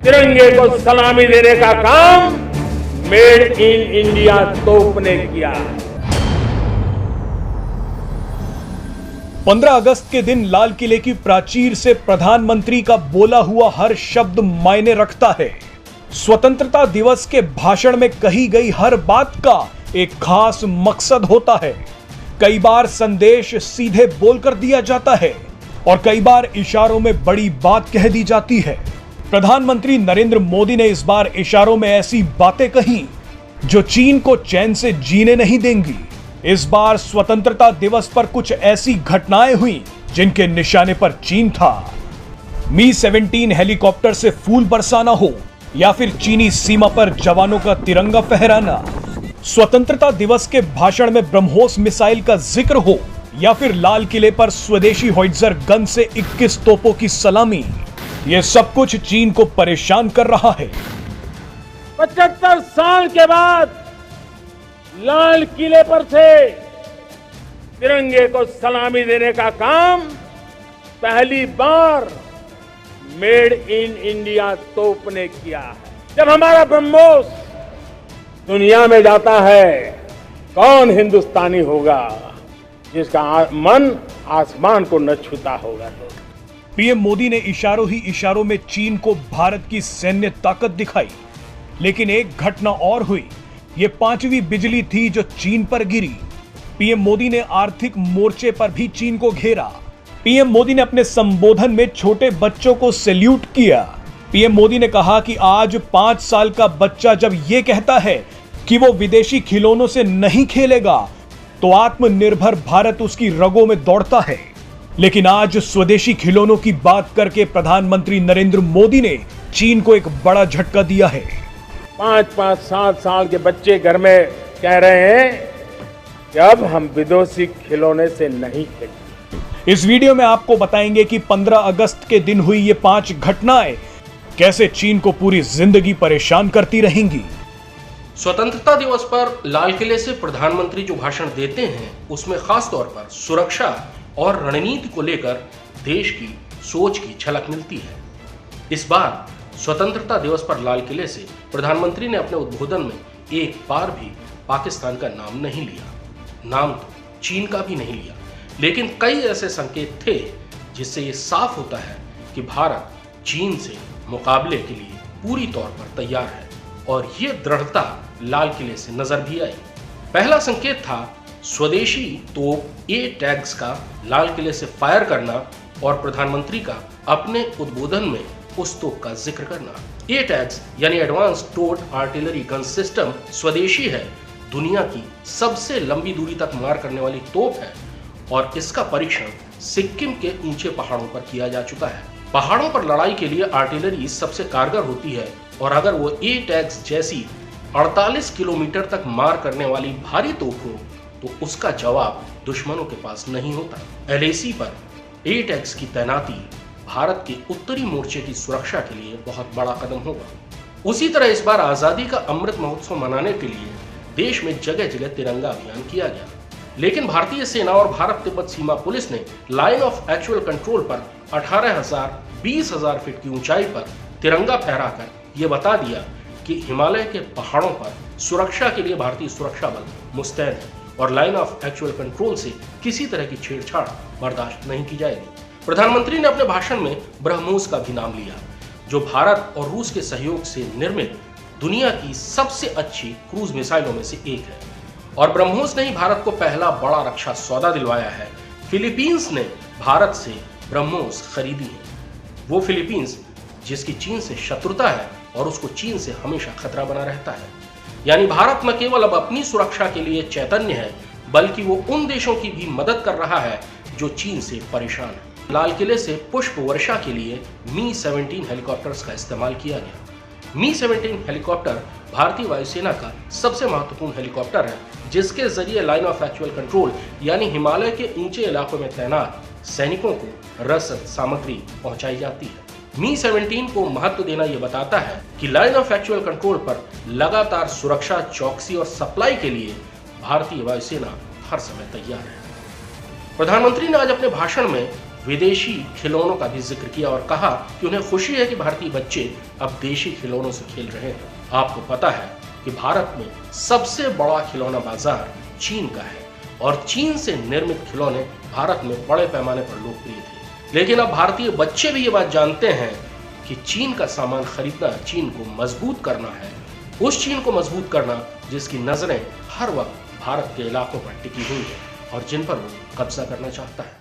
तिरंगे को सलामी देने का काम मेड इन इंडिया तोप ने किया। 15 अगस्त के दिन लाल किले की प्राचीर से प्रधानमंत्री का बोला हुआ हर शब्द मायने रखता है। स्वतंत्रता दिवस के भाषण में कही गई हर बात का एक खास मकसद होता है। कई बार संदेश सीधे बोलकर दिया जाता है और कई बार इशारों में बड़ी बात कह दी जाती है। प्रधानमंत्री नरेंद्र मोदी ने इस बार इशारों में ऐसी बातें कही जो चीन को चैन से जीने नहीं देंगी। इस बार स्वतंत्रता दिवस पर कुछ ऐसी घटनाएं हुई जिनके निशाने पर चीन था। मी-17 हेलीकॉप्टर से फूल बरसाना हो या फिर चीनी सीमा पर जवानों का तिरंगा फहराना, स्वतंत्रता दिवस के भाषण में ब्रह्मोस मिसाइल का जिक्र हो या फिर लाल किले पर स्वदेशी होइट्जर गन से 21 तोपों की सलामी, यह सब कुछ चीन को परेशान कर रहा है। 75 साल के बाद लाल किले पर से तिरंगे को सलामी देने का काम पहली बार मेड इन इंडिया तोप ने किया है। जब हमारा ब्रह्मोस दुनिया में जाता है, कौन हिंदुस्तानी होगा जिसका मन आसमान को न छूता होगा। तो पीएम मोदी ने इशारों ही इशारों में चीन को भारत की सैन्य ताकत दिखाई, लेकिन एक घटना और हुई। ये 5वीं बिजली थी जो चीन पर गिरी। पीएम मोदी ने आर्थिक मोर्चे पर भी चीन को घेरा। पीएम मोदी ने अपने संबोधन में छोटे बच्चों को सैल्यूट किया। पीएम मोदी ने कहा कि आज 5 साल का बच्चा जब ये कहता है कि वो विदेशी खिलौनों से नहीं खेलेगा तो आत्मनिर्भर भारत उसकी रगों में दौड़ता है। लेकिन आज स्वदेशी खिलौनों की बात करके प्रधानमंत्री नरेंद्र मोदी ने चीन को एक बड़ा झटका दिया है। 5-5, 7 साल के बच्चे घर में कह रहे हैं कि अब हम विदेशी खिलौने से नहीं खेलेंगे। इस वीडियो में आपको बताएंगे कि 15 अगस्त के दिन हुई ये 5 घटनाएं कैसे चीन को पूरी जिंदगी परेशान करती रहेंगी। स्वतंत्रता दिवस पर लाल किले से प्रधानमंत्री जो भाषण देते हैं उसमें खास तौर पर सुरक्षा और रणनीति को लेकर देश की सोच की झलक मिलती है। इस बार स्वतंत्रता दिवस पर लाल किले से प्रधानमंत्री ने अपने उद्बोधन में एक बार भी पाकिस्तान का नाम नहीं लिया, नाम तो चीन का भी नहीं लिया, लेकिन कई ऐसे संकेत थे जिससे ये साफ होता है कि भारत चीन से मुकाबले के लिए पूरी तौर पर तैयार है और ये दृढ़ता लाल किले से नजर भी आई। पहला संकेत था स्वदेशी तोप A-टैग्स का लाल किले से फायर करना और प्रधानमंत्री का अपने उद्बोधन में उस तोप का जिक्र करना। A-टैग्स यानी advance towed artillery gun system स्वदेशी है, दुनिया की सबसे लंबी दूरी तक मार करने वाली तोप है और इसका परीक्षण सिक्किम के ऊंचे पहाड़ों पर किया जा चुका है। पहाड़ों पर लड़ाई के लिए आर्टिलरी सबसे कारगर होती है और अगर वो A-टैग्स जैसी 48 किलोमीटर तक मार करने वाली भारी तोप हो तो उसका जवाब दुश्मनों के पास नहीं होता। LAC पर A-टैग्स की तैनाती भारत के उत्तरी मोर्चे की सुरक्षा के लिए बहुत बड़ा कदम होगा। उसी तरह इस बार आजादी का अमृत महोत्सव मनाने के लिए देश में जगह जगह तिरंगा अभियान किया गया, लेकिन भारतीय सेना और भारत तिब्बत सीमा पुलिस ने लाइन ऑफ एक्चुअल कंट्रोल पर 18,000-20,000 फीट की ऊंचाई पर तिरंगा फहराकर ये बता दिया कि हिमालय के पहाड़ों पर सुरक्षा के लिए भारतीय सुरक्षा बल मुस्तैद है और लाइन ऑफ एक्चुअल कंट्रोल से किसी तरह की छेड़छाड़ बर्दाश्त नहीं की जाएगी। प्रधानमंत्री ने अपने भाषण में ब्रह्मोस का भी नाम लिया, जो भारत और रूस के सहयोग से निर्मित दुनिया की सबसे अच्छी क्रूज मिसाइलों में से एक है और ब्रह्मोस ने ही भारत को पहला बड़ा रक्षा सौदा दिलवाया है। फिलीपींस ने भारत से ब्रह्मोस खरीदी है। वो फिलीपींस जिसकी चीन से शत्रुता है और उसको चीन से हमेशा खतरा बना रहता है। यानी भारत न केवल अब अपनी सुरक्षा के लिए चैतन्य है बल्कि वो उन देशों की भी मदद कर रहा है जो चीन से परेशान है। लाल किले से पुष्प वर्षा के लिए मी-17 हेलीकॉप्टर्स का इस्तेमाल किया गया। मी-17 हेलीकॉप्टर भारतीय वायुसेना का सबसे महत्वपूर्ण हेलीकॉप्टर है जिसके जरिए लाइन ऑफ एक्चुअल कंट्रोल यानी हिमालय के ऊंचे इलाकों में तैनात सैनिकों को रसद सामग्री पहुंचाई जाती है। मी-17 को महत्व देना यह बताता है कि लाइन ऑफ एक्चुअल कंट्रोल पर लगातार सुरक्षा, चौकसी और सप्लाई के लिए भारतीय वायुसेना हर समय तैयार है। प्रधानमंत्री ने आज अपने भाषण में विदेशी खिलौनों का भी जिक्र किया और कहा कि उन्हें खुशी है कि भारतीय बच्चे अब देशी खिलौनों से खेल रहे हैं। आपको पता है कि भारत में सबसे बड़ा खिलौना बाजार चीन का है और चीन से निर्मित खिलौने भारत में बड़े पैमाने पर लोकप्रिय थे। लेकिन अब भारतीय बच्चे भी ये बात जानते हैं कि चीन का सामान खरीदना चीन को मजबूत करना है, उस चीन को मजबूत करना जिसकी नजरें हर वक्त भारत के इलाकों पर टिकी हुई है और जिन पर वो कब्जा करना चाहता है।